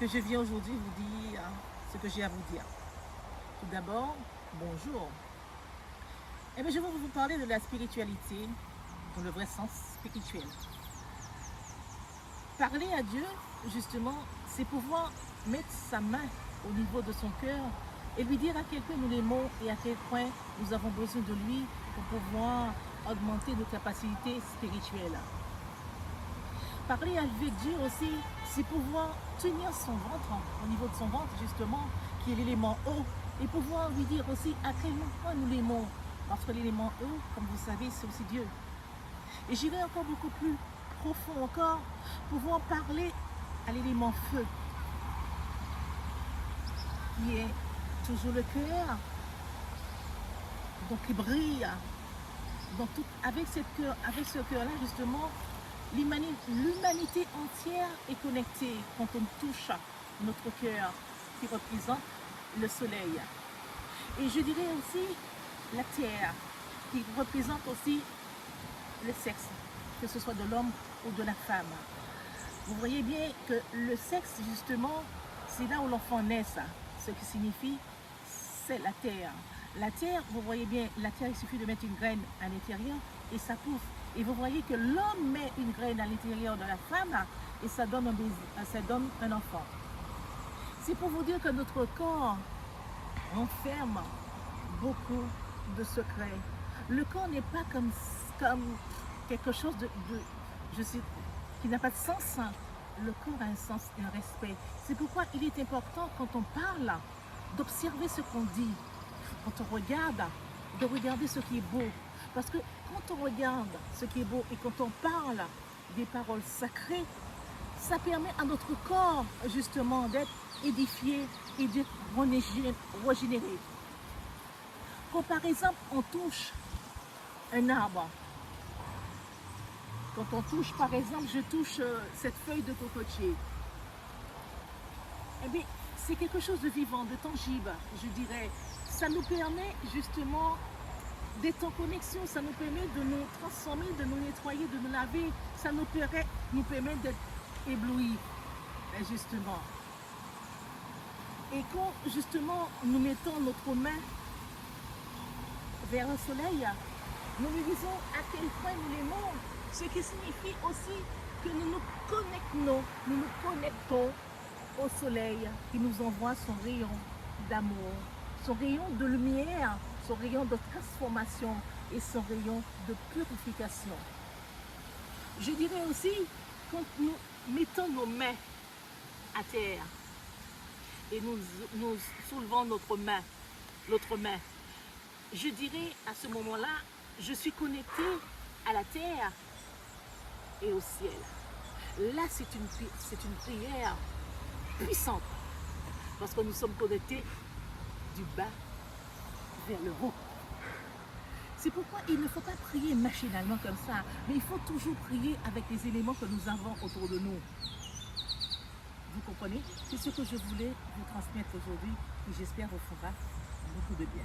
que je viens aujourd'hui vous dire ce que j'ai à vous dire. Tout d'abord, bonjour. Eh bien, je vais vous parler de la spiritualité dans le vrai sens spirituel. Parler à Dieu, justement, c'est pouvoir mettre sa main au niveau de son cœur et lui dire à quel point nous l'aimons et à quel point nous avons besoin de lui pour pouvoir augmenter nos capacités spirituelles. Parler avec Dieu aussi, c'est pouvoir tenir son ventre, au niveau de son ventre justement, qui est l'élément eau, et pouvoir lui dire aussi à quel point nous l'aimons. Parce que l'élément eau, comme vous savez, c'est aussi Dieu. Et j'irai encore beaucoup plus profond encore, pouvoir parler à l'élément feu, qui est toujours le cœur, donc qui brille. Donc avec ce cœur-là, justement, l'humanité entière est connectée quand on touche notre cœur qui représente le soleil. Et je dirais aussi la terre qui représente aussi le sexe, que ce soit de l'homme ou de la femme. Vous voyez bien que le sexe, justement, c'est là où l'enfant naît, ça. Ce qui signifie, c'est la terre. La terre, vous voyez bien, la terre, il suffit de mettre une graine à l'intérieur et ça pousse. Et vous voyez que l'homme met une graine à l'intérieur de la femme et ça donne un enfant. C'est pour vous dire que notre corps renferme beaucoup de secrets. Le corps n'est pas comme quelque chose qui n'a pas de sens. Le corps a un sens et un respect. C'est pourquoi il est important, quand on parle, d'observer ce qu'on dit. Quand on regarde, de regarder ce qui est beau. Parce que quand on regarde ce qui est beau et quand on parle des paroles sacrées, ça permet à notre corps justement d'être édifié et d'être régénéré. Quand par exemple on touche un arbre, quand on touche par exemple, je touche cette feuille de cocotier, eh bien c'est quelque chose de vivant, de tangible, je dirais. Ça nous permet justement d'être en connexion, ça nous permet de nous transformer, de nous nettoyer, de nous laver, ça nous permet d'être éblouis, justement. Et quand justement nous mettons notre main vers le soleil, nous lui disons à quel point nous l'aimons, ce qui signifie aussi que nous nous connectons au soleil qui nous envoie son rayon d'amour, son rayon de lumière, son rayon de transformation et son rayon de purification. Je dirais aussi, quand nous mettons nos mains à terre et nous soulevons notre main, je dirais à ce moment-là, je suis connectée à la terre et au ciel. Là, c'est une prière puissante parce que nous sommes connectés du bas vers le haut. C'est pourquoi il ne faut pas prier machinalement comme ça, mais il faut toujours prier avec les éléments que nous avons autour de nous. Vous comprenez? C'est ce que je voulais vous transmettre aujourd'hui et j'espère vous fera beaucoup de bien.